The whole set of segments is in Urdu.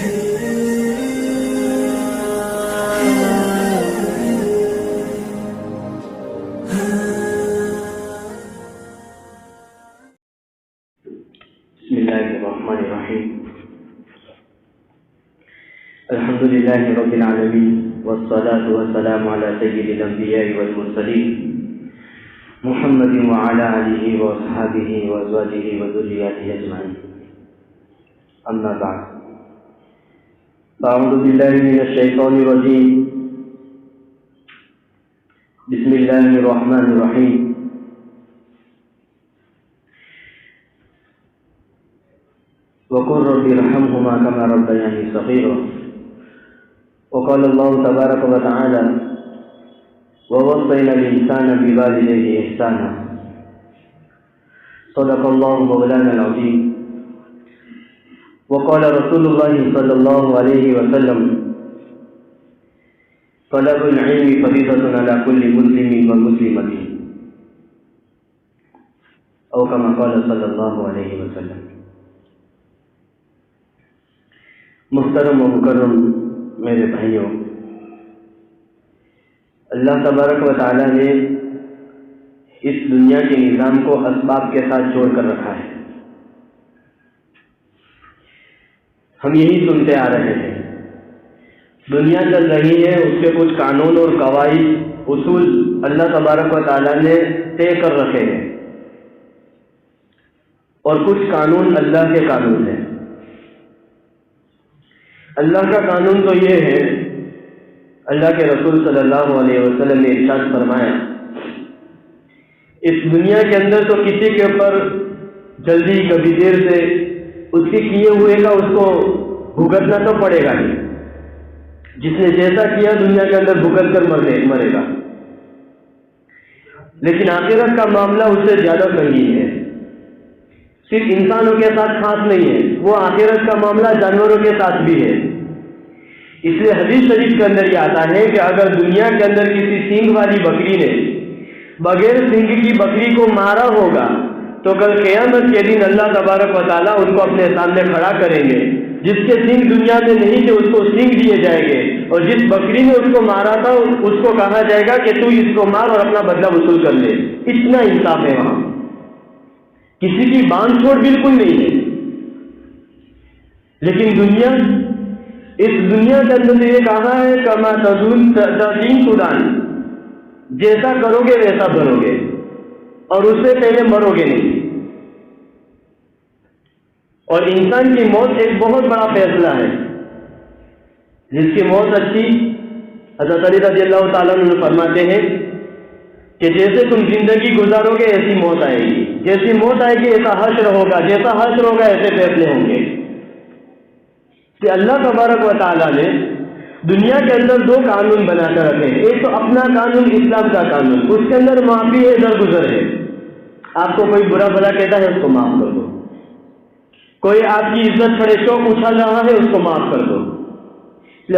بسم الله الرحمن الرحيم. الحمد لله رب العالمين، والصلاة والسلام على سيد الأنبياء والمرسلين محمد وعلى آله وأصحابه وأزواجه وذرياته أجمعين. أما بعد، أعوذ بالله من الشيطان الرجيم. بسم الله الرحمن الرحيم. وقل رب ارحمهما كما ربياني صغيرا. وقال الله تبارك وتعالى: ووصينا الإنسان بوالديه إحسانا. صدق الله مولانا العظيم. وقال رسول الله صلى الله عليه وسلم: طلب العلم فريضة على كل مسلم ومسلمة، أو كما قال صلی اللہ علیہ وسلم. محترم و مکرم میرے بھائیوں، اللہ تبارک و تعالیٰ نے اس دنیا کے نظام کو اسباب کے ساتھ جوڑ کر رکھا ہے. ہم یہی سنتے آ رہے ہیں. دنیا چل رہی ہے، اس کے کچھ قانون اور قواعد اصول اللہ تبارک و تعالیٰ نے طے کر رکھے ہیں، اور کچھ قانون اللہ کے قانون ہیں. اللہ کا قانون تو یہ ہے، اللہ کے رسول صلی اللہ علیہ وسلم نے ارشاد فرمایا: اس دنیا کے اندر تو کسی کے اوپر جلدی کبھی دیر سے اس کے کیے ہوئے کا اس کو بھگتنا تو پڑے گا ہی. جس نے جیسا کیا دنیا کے اندر بھگت کر مرے گا. لیکن آخرت کا معاملہ اس سے زیادہ سنگین ہے. صرف انسانوں کے ساتھ خاص نہیں ہے، وہ آخرت کا معاملہ جانوروں کے ساتھ بھی ہے. اس لیے حدیث شریف کے اندر یہ آتا ہے کہ اگر دنیا کے اندر کسی سینگ والی بکری نے بغیر سینگ کی بکری کو مارا ہوگا تو کل قیامت کے دن اللہ تبارک و تعالیٰ ان کو اپنے سامنے کھڑا کریں گے. جس کے سینگ دنیا میں نہیں تھے اس کو سینگ دیے جائیں گے، اور جس بکری نے اس کو مارا تھا اس کو کہا جائے گا کہ تو اس کو مار اور اپنا بدلہ وصول کر لے. اتنا انصاف ہے وہاں، کسی کی باندھ چھوڑ بالکل نہیں ہے. لیکن اس دنیا کے اندر یہ کہا ہے کما تدین سودان، جیسا کرو گے ویسا بنو گے، اور اس سے پہلے مرو گے نہیں. اور انسان کی موت ایک بہت بڑا فیصلہ ہے. جس کی موت اچھی، حضرت علی رضی اللہ تعالیٰ عنہ فرماتے ہیں کہ جیسے تم زندگی گزارو گے ایسی موت آئے گی، جیسی موت آئے گی ایسا حشر ہوگا، جیسا حشر ہوگا ایسے فیصلے ہوں گے. کہ اللہ تبارک و تعالیٰ نے دنیا کے اندر دو قانون بنا کر رکھے ہیں. ایک تو اپنا قانون، اسلام کا قانون، اس کے اندر معافی ہے، درگزر ہے. آپ کو کوئی برا بھلا کہتا ہے اس کو معاف کر دو. کوئی آپ کی عزت کھڑے چوک اچھال رہا ہے اس کو معاف کر دو.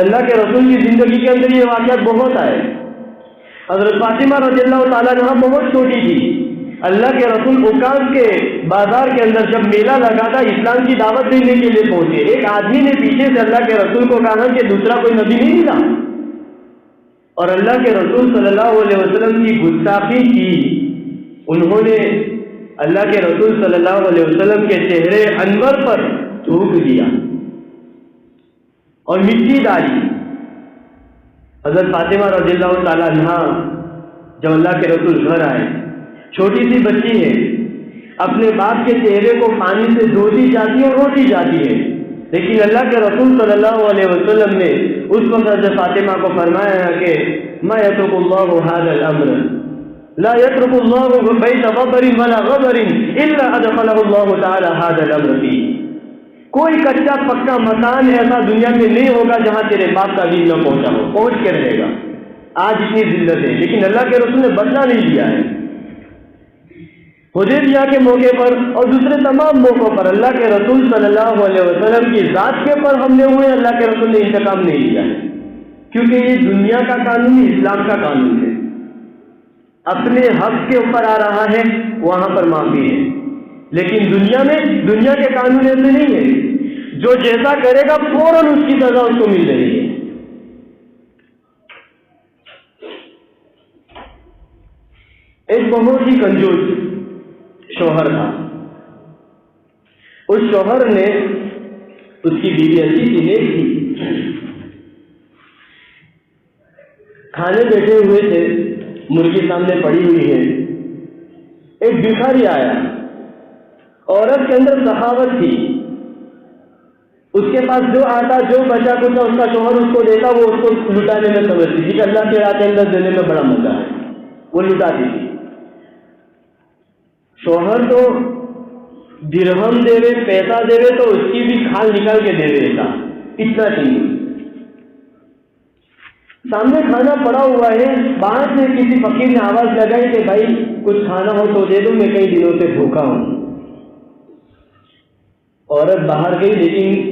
اللہ کے رسول کی زندگی کے اندر یہ واقعات بہت آئے. حضرت فاطمہ رضی اللہ تعالیٰ عنہ بہت چھوٹی تھی. اللہ کے رسول عکاظ کے بازار کے اندر جب میلہ لگا تھا اسلام کی دعوت دینے کے لیے پہنچے. ایک آدمی نے پیچھے سے اللہ کے رسول کو کہا کہ دوسرا کوئی نبی نہیں ملا، اور اللہ کے رسول صلی اللہ علیہ وسلم کی گستاخی کی. انہوں نے اللہ کے رسول صلی اللہ علیہ وسلم کے چہرے انور پر تھوک دیا اور مٹی ڈالی. حضرت فاطمہ رضی اللہ تعالیٰ عنہ جب اللہ کے رسول گھر آئے، چھوٹی سی بچی ہے، اپنے باپ کے چہرے کو پانی سے دھوتی جاتی ہے اور روتی جاتی ہے. لیکن اللہ کے رسول صلی اللہ علیہ وسلم نے اس وقت حضرت فاطمہ کو فرمایا کہ ما یترک اللہ هذا الامر لا یترک اللہ بیت غبر ولا غبر الا ادخلہ اللہ تعالی هذا الامر فی. کوئی کچا پکا مکان ایسا دنیا میں نہیں ہوگا جہاں تیرے باپ کا دین نہ پہنچا ہو، پہنچ کے رہے گا. آج اتنی ذلت ہے، لیکن اللہ کے رسول نے بدلہ نہیں دیا ہے. حدیبیہ کے موقع پر اور دوسرے تمام موقعوں پر اللہ کے رسول صلی اللہ علیہ وسلم کی ذات کے اوپر حملے ہوئے، اللہ کے رسول نے انتقام نہیں لیا ہے، کیونکہ یہ دنیا کا قانون اسلام کا قانون ہے. اپنے حق کے اوپر آ رہا ہے وہاں پر معافی ہے. لیکن دنیا میں دنیا کے قانون ایسے نہیں ہے. جو جیسا کرے گا فوراً اس کی سزا اس کو مل رہی ہے. ایک بہت ہی کنجوس شوہر تھا. اس شوہر نے اس کی بیوی اچھی تھی، نیک تھی، کھانے بیٹھے ہوئے تھے، مرغی سامنے پڑی ہوئی ہے. ایک بھکاری آیا، عورت کے اندر سخاوت تھی، اس کے پاس جو آتا جو بچا کچھ اس کا شوہر اس کو دیتا، وہ اس کو لٹانے میں سمجھتی تھی کہ اللہ کے راہ کے اندر دینے میں بڑا مزہ ہے، وہ لٹاتی تھی. شوہر تو درہم دے رہے، پیسہ دے رہے تو اس کی بھی کھال نکال کے دے دیتا، اتنا چاہیے. سامنے کھانا پڑا ہوا ہے، باہر سے کسی فقیر نے آواز لگائی کہ بھائی کچھ کھانا ہو تو دے دو، میں کئی دنوں سے بھوکا ہوں. عورت باہر گئی، لیکن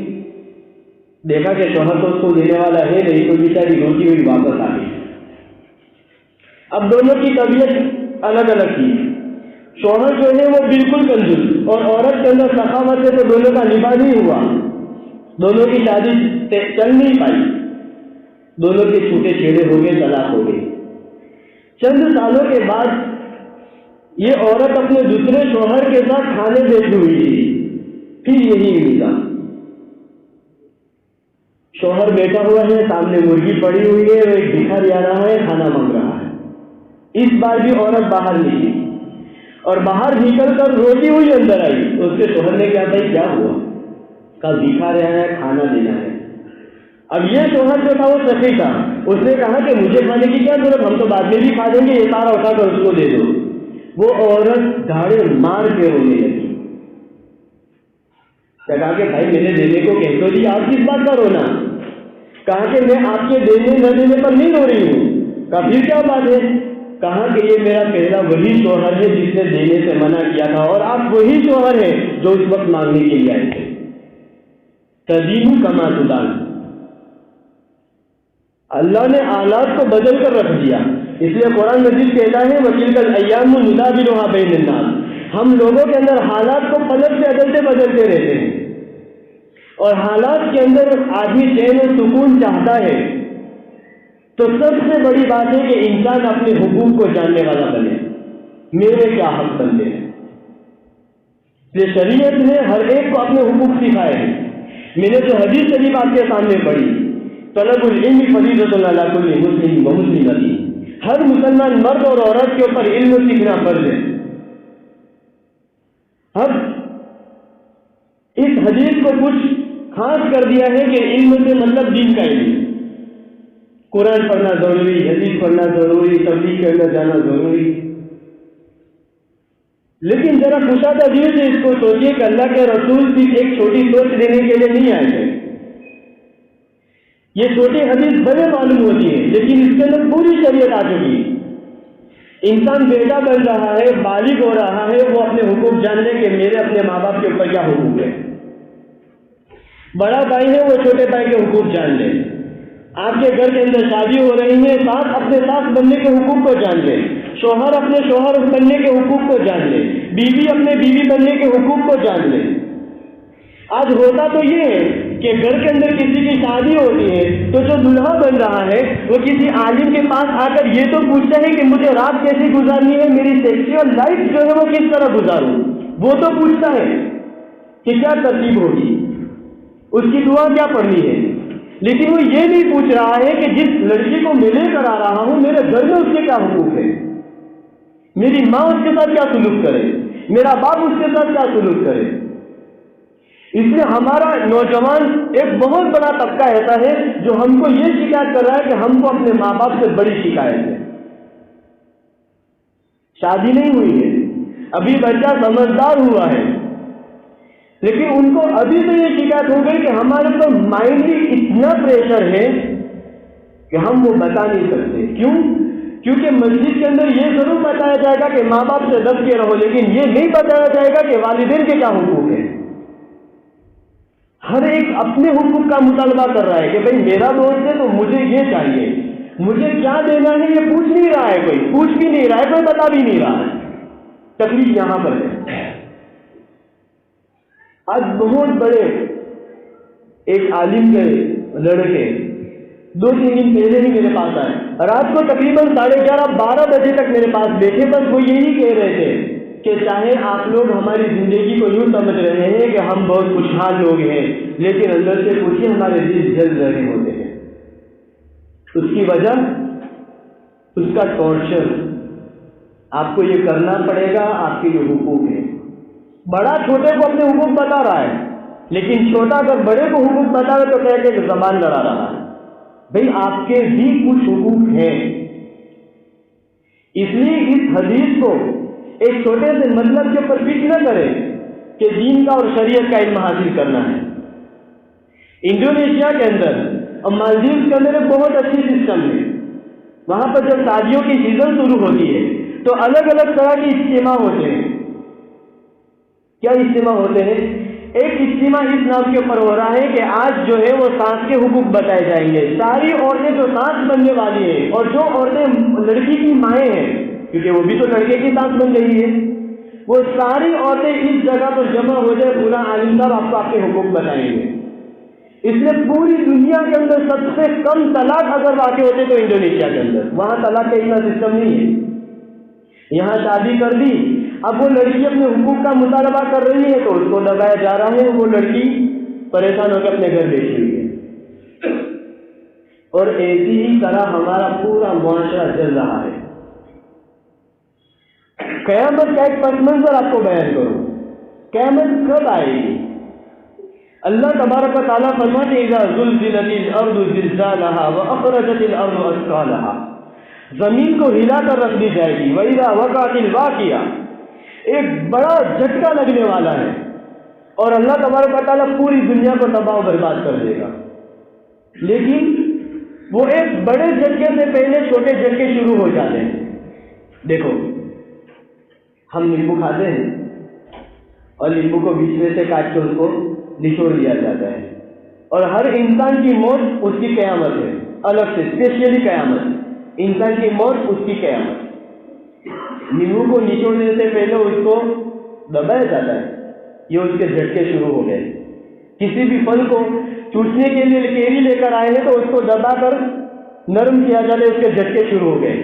دیکھا کہ شوہر تو اس کو دینے والا ہے نہیں، تو بیچاری روتی ہوئی واپس آ گئی. اب دونوں کی طبیعت الگ الگ تھی. شوہر جو ہے وہ بالکل کنجوس اور عورت کے اندر سخاوت ہے، تو دونوں کا نباہ نہیں ہوا، دونوں کی شادی چل نہیں پائی، دونوں کے چھوٹے چھیڑے ہو گئے، طلاق ہو گئی. چند سالوں کے بعد یہ عورت اپنے دوسرے شوہر کے ساتھ کھانے بیٹھی ہوئی تھی. پھر یہی ملا، شوہر بیٹھا ہوا ہے، سامنے مرغی پڑی ہوئی ہے، وہ ایک بھکاری آ رہا ہے، کھانا مانگ رہا ہے. اس بار بھی عورت باہر نکلی اور باہر نکل کر روتی ہوئی اندر آئی. تو اس کے شوہر نے کہا بھائی کیا ہوا؟ کہا بھیکھا رہا ہے، کھانا دینا ہے. اب یہ شوہر جو تھا وہ سخی تھا، اس نے کہا کہ مجھے کھانے کی کیا ضرورت، ہم تو بعد میں بھی کھا دیں گے، یہ سارا اٹھا کر اس کو دے دو. وہ عورت دھاڑے مار کے رونے لگی. کہا کہ بھائی میرے دینے کو کہہ تو جی، آپ کس بات کا رونا؟ کہا کہ میں آپ کے دینے نہ دینے پر نہیں رو رہی ہوں. کہا پھر کیا بات ہے؟ کہا کہ یہ میرا پہلا وہی شوہر ہے جس نے دینے سے منع کیا تھا، اور آپ وہی شوہر ہیں جو اس وقت مانگنے کے لیے آئے تھے. تدین کما تدان، اللہ نے حالات کو بدل کر رکھ دیا. اس لیے قرآن مجید کہتا ہے وَتِلْكَ الْأَيَّامُ نُدَاوِلُهَا بَيْنَ النَّاسِ، ہم لوگوں کے اندر حالات کو پلٹ سے بدلتے رہتے ہیں، اور حالات کے اندر آدمی چین و سکون چاہتا ہے. تو سب سے بڑی بات ہے کہ انسان اپنے حقوق کو جاننے والا بنے، میرے کیا حق بنتے ہیں. یہ شریعت نے ہر ایک کو اپنے حقوق سکھائے ہیں. میں نے جو حدیث شریف آپ کے سامنے پڑھی، طلب العلم فریضۃ علی کل مسلم و مسلمۃ، ہر مسلمان مرد اور عورت کے اوپر علم سیکھنا فرض ہے. اب اس حدیث کو کچھ خاص کر دیا ہے کہ علم سے مطلب دین کا علم، قرآن پڑھنا ضروری، حدیث پڑھنا ضروری، تبلیغ کرنا جانا ضروری. لیکن ذرا کشادہ دل سے اس کو سوچیے کہ اللہ کے رسول صرف ایک چھوٹی سوچ دینے کے لیے نہیں آئے تھے. یہ چھوٹی حدیث بڑے معلوم ہوتی ہے، لیکن اس کے اندر پوری شریعت آ چکی ہے. انسان بیٹا بن رہا ہے، بالغ ہو رہا ہے، وہ اپنے حقوق جاننے کے میرے اپنے ماں باپ کے اوپر کیا حقوق ہے. بڑا بھائی ہے، وہ چھوٹے بھائی کے حقوق جان لے. آپ کے گھر کے اندر شادی ہو رہی ہے، ساتھ اپنے ساتھ بننے کے حقوق کو جان لے. شوہر اپنے شوہر بننے کے حقوق کو جان لے، بیوی اپنے بیوی بننے کے حقوق کو جان لے. آج ہوتا تو یہ ہے کہ گھر کے اندر کسی کی شادی ہوتی ہے تو جو دلہا بن رہا ہے وہ کسی عالم کے پاس آ کر یہ تو پوچھتا ہے کہ مجھے رات کیسی گزارنی ہے، میری سیکسوئل لائف جو ہے وہ کس طرح گزاروں. وہ تو پوچھتا ہے کہ کیا ترتیب ہوگی، اس کی دعا کیا پڑھنی ہے. لیکن وہ یہ نہیں پوچھ رہا ہے کہ جس لڑکی کو میں لے کر آ رہا ہوں میرے گھر میں اس کے کیا حقوق ہے، میری ماں اس کے ساتھ کیا سلوک کرے، میرا باپ اس کے ساتھ کیا سلوک کرے. اس لیے ہمارا نوجوان ایک بہت بڑا طبقہ ایسا ہے جو ہم کو یہ شکایت کر رہا ہے کہ ہم کو اپنے ماں باپ سے بڑی شکایت ہے. شادی نہیں ہوئی ہے، ابھی بچہ سمجھدار ہوا ہے، لیکن ان کو ابھی سے یہ شکایت ہو گئی کہ ہمارے اوپر مائنڈلی اتنا پریشر ہے کہ ہم وہ بتا نہیں سکتے. کیوں؟ کیونکہ مسجد کے اندر یہ ضرور بتایا جائے گا کہ ماں باپ سے دب کے رہو، لیکن یہ نہیں بتایا جائے گا کہ والدین کے کیا حقوق ہیں. ہر ایک اپنے حقوق کا مطالبہ کر رہا ہے کہ بھئی میرا دوست ہے تو مجھے یہ چاہیے، مجھے کیا دینا ہے یہ پوچھ نہیں رہا ہے، کوئی پوچھ بھی نہیں رہا ہے، کوئی بتا بھی نہیں رہا ہے. تکلیف یہاں پر ہے. آج بہت بڑے ایک عالم کے لڑکے 2-3 دن پہلے ہی میرے پاس آئے، رات کو تقریباً 11:30-12 بجے تک میرے پاس بیٹھے، بس وہ یہی کہہ رہے تھے کہ چاہے آپ لوگ ہماری زندگی کو یوں سمجھ رہے ہیں کہ ہم بہت خوشحال لوگ ہیں، لیکن اندر سے پوچھیے ہمارے دل جل رہے ہوتے ہیں۔ اس کی وجہ اس کا ٹارچر، آپ کو یہ کرنا پڑے گا، آپ کے یہ حقوق ہیں۔ بڑا چھوٹے کو اپنے حقوق بتا رہا ہے، لیکن چھوٹا اگر بڑے کو حقوق بتا رہا ہے تو کہہ کے زبان لڑا رہا ہے۔ بھئی آپ کے بھی کچھ حقوق ہیں، اس لیے اس حدیث کو ایک چھوٹے سے مطلب کے اوپر فٹ نہ کرے کہ دین کا اور شریعت کا علم حاصل کرنا ہے۔ انڈونیشیا کے اندر اور مالدیوز کے اندر ایک بہت اچھی سسٹم ہے، وہاں پر جب شادیوں کی سیزن شروع ہوتی ہے تو الگ الگ طرح کے اجتماع ہوتے ہیں۔ کیا اجتماع ہوتے ہیں؟ ایک اجتماع اس نام کے اوپر ہو رہا ہے کہ آج جو ہے وہ سانس کے حقوق بتائے جائیں گے۔ ساری عورتیں جو سانس بننے والی ہیں اور جو عورتیں لڑکی کی مائیں ہیں، کیونکہ وہ بھی تو لڑکے کی سانس بن رہی ہے، وہ ساری عورتیں اس جگہ پر جمع ہو جائے، پورا عالم صاحب آپ کو آپ کے حقوق بتائیں گے۔ اس لیے پوری دنیا کے اندر سب سے کم طلاق اگر واقع ہوتے تو انڈونیشیا کے اندر، وہاں طلاق کا اتنا سسٹم نہیں ہے۔ یہاں شادی کر دی، اب وہ لڑکی اپنے حقوق کا مطالبہ کر رہی ہے تو اس کو دبایا جا رہا ہے، وہ لڑکی پریشان ہو کے اپنے گھر بیٹھی ہوئی ہے۔ اور ایسی ہی طرح ہمارا پورا معاشرہ چل رہا ہے۔ قیامت کا ایک پس منظر آپ کو بیان کروں، قیامت کب آئے گی؟ اللہ تبارک و تعالیٰ فرماتے ہیں اذا زلزلت الارض زلزالها واخرجت الارض اثقالها، زمین کو ہلا کر رکھ دی جائے گی، واذا وقعت الواقعہ، ایک بڑا جھٹکا لگنے والا ہے، اور اللہ تبارک و تعالیٰ پوری دنیا کو تباہ و برباد کر دے گا۔ لیکن وہ ایک بڑے جھٹکے سے پہلے چھوٹے جھٹکے شروع ہو جاتے ہیں۔ دیکھو ہم نیمبو کھاتے ہیں اور نیمبو کو بیچ میں سے کاٹ کے اس کو نچوڑ دیا جاتا ہے، اور ہر انسان کی موت اس کی قیامت ہے، الگ سے اسپیشلی قیامت، انسان کی موت اس کی قیامت۔ نیمبو کو نچوڑنے سے پہلے اس کو دبایا جاتا ہے، یہ اس کے جھٹکے شروع ہو گئے۔ کسی بھی پھل کو چوسنے کے لیے کیری لے کر آئے ہیں تو اس کو دبا کر نرم کیا جاتا ہے، اس کے جھٹکے شروع ہو گئے۔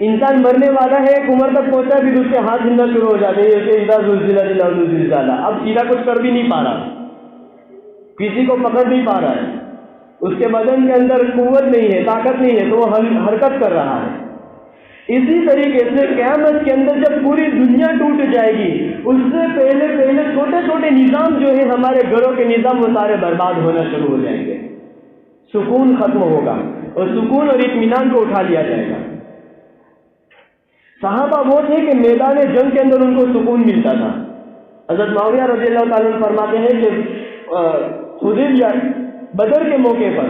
انسان مرنے والا ہے، ایک عمر تک پہنچا ہے، پھر اس کے ہاتھ ہلنا شروع ہو جاتے ہیں، جیسے اذا زلزلت الارض زلزالها، اب سیدھا کچھ کر بھی نہیں پا رہا، کسی کو پکڑ نہیں پا رہا ہے، اس کے بدن کے اندر قوت نہیں ہے، طاقت نہیں ہے، تو وہ حرکت کر رہا ہے۔ اسی طریقے سے قیامت کے اندر جب پوری دنیا ٹوٹ جائے گی، اس سے پہلے چھوٹے چھوٹے نظام جو ہیں ہمارے گھروں کے نظام، وہ سارے برباد ہونا شروع ہو جائیں گے، سکون ختم ہوگا اور سکون اور اطمینان کو اٹھا لیا جائے گا۔ صحابہ وہ تھے کہ میدان جنگ کے اندر ان کو سکون ملتا تھا۔ حضرت معاویہ رضی اللہ تعالیٰ عنہ فرماتے ہیں کہ حدیبیہ بدر کے موقع پر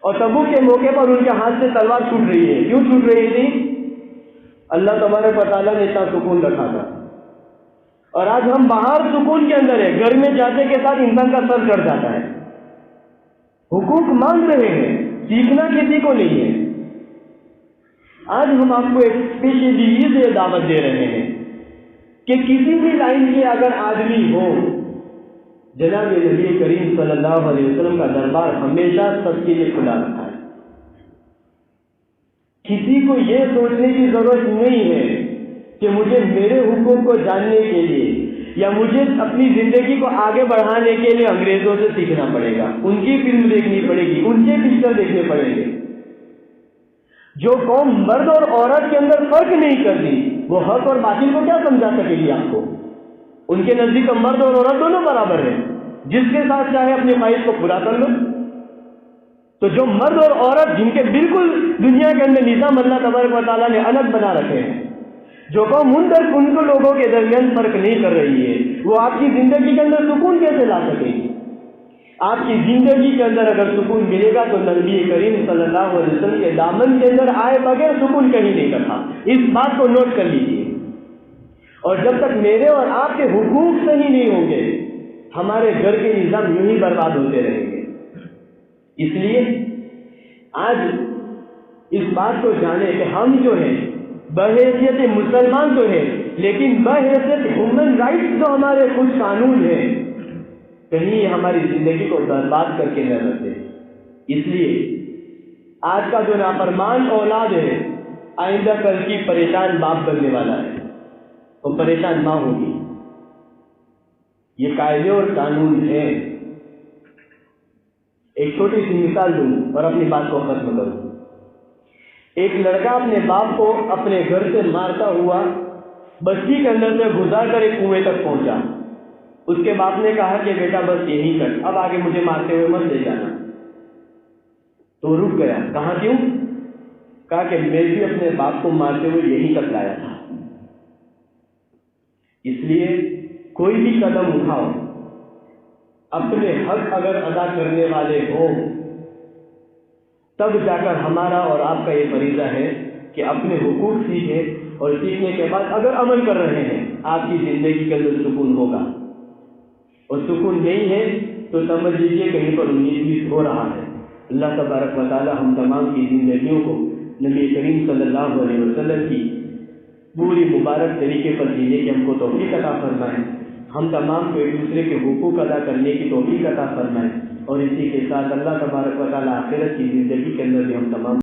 اور تبوک کے موقع پر ان کے ہاتھ سے تلوار چھوٹ رہی ہے۔ کیوں چھوٹ رہی تھی؟ اللہ تبارک و تعالیٰ نے اتنا سکون رکھا تھا، اور آج ہم باہر سکون کے اندر ہے، گھر میں جاتے کے ساتھ انسان کا سر چڑھ جاتا ہے، حقوق مانگ رہے ہیں، سیکھنا کسی کو نہیں ہے۔ آج ہم آپ کو ایک اسپیشلی سے دعوت دے رہے ہیں کہ کسی بھی لائن کے اگر آدمی ہو، جناب نبی کریم صلی اللہ علیہ وسلم کا دربار ہمیشہ سب کے لیے کھلا رکھا ہے۔ کسی کو یہ سوچنے کی ضرورت نہیں ہے کہ مجھے میرے حقوق کو جاننے کے لیے یا مجھے اپنی زندگی کو آگے بڑھانے کے لیے انگریزوں سے سیکھنا پڑے گا، ان کی فلم دیکھنی پڑے گی، ان کے پکچر دیکھنے پڑیں گے۔ جو قوم مرد اور عورت کے اندر فرق نہیں کرتی، وہ حق اور باطل کو کیا سمجھا سکے گی آپ کو؟ ان کے نزدیک مرد اور عورت دونوں برابر ہیں، جس کے ساتھ چاہے اپنی خواہش کو پورا کر لو۔ تو جو مرد اور عورت جن کے بالکل دنیا کے اندر نظام اللہ تبارک و تعالیٰ نے الگ بنا رکھے ہیں، جو قوم ان کو لوگوں کے درمیان فرق نہیں کر رہی ہے، وہ آپ کی زندگی کے اندر سکون کیسے لا سکے گی؟ آپ کی زندگی کے اندر اگر سکون ملے گا تو نبی کریم صلی اللہ علیہ وسلم کے دامن کے اندر آئے بغیر سکون کہیں نہیں رکھا، اس بات کو نوٹ کر لیجیے۔ اور جب تک میرے اور آپ کے حقوق صحیح نہیں ہوں گے، ہمارے گھر کے نظام یوں ہی برباد ہوتے رہیں گے۔ اس لیے آج اس بات کو جانیں کہ ہم جو ہیں بحیثیت مسلمان تو ہیں، لیکن بحیثیت ہیومن رائٹس جو ہمارے کچھ قانون ہیں، کہیں یہ ہماری زندگی کو برباد کر کے نہ رکھ دے۔ اس لیے آج کا جو نافرمان اولاد ہے آئندہ کل کی پریشان باپ بننے والا ہے، وہ پریشان ماں ہوگی۔ یہ قاعدے اور قانون ہے۔ ایک چھوٹی سی مثال دوں اور اپنی بات کو ختم کروں۔ ایک لڑکا اپنے باپ کو اپنے گھر سے مارتا ہوا بستی کے اندر سے گزار کر ایک کنویں تک پہنچا۔ اس کے باپ نے کہا کہ بیٹا بس یہیں تک، اب آگے مجھے مارتے ہوئے مت لے جانا۔ تو رک گیا۔ کہا کیوں؟ کہا کہ میں بھی اپنے باپ کو مارتے ہوئے یہیں تک لایا تھا۔ اس لیے کوئی بھی قدم اٹھاؤ، اپنے حق اگر ادا کرنے والے ہو تب جا کر ہمارا اور آپ کا یہ فریضہ ہے کہ اپنے حقوق سیکھیں، اور سیکھنے کے بعد اگر عمل کر رہے ہیں آپ کی زندگی کے اندر سکون ہوگا، اور سکون نہیں ہے تو سمجھ لیجیے کہیں پر 19 ہو رہا ہے۔ اللہ تبارک و تعالی ہم تمام کی زندگیوں کو نبی کریم صلی اللہ علیہ وسلم کی پوری مبارک طریقے پر جینے کی ہم کو توفیق عطا فرمائے، ہم تمام کو ایک دوسرے کے حقوق ادا کرنے کی توفیق عطا فرمائے، اور اسی کے ساتھ اللہ تبارک و تعالی آخرت کی زندگی کے اندر بھی ہم تمام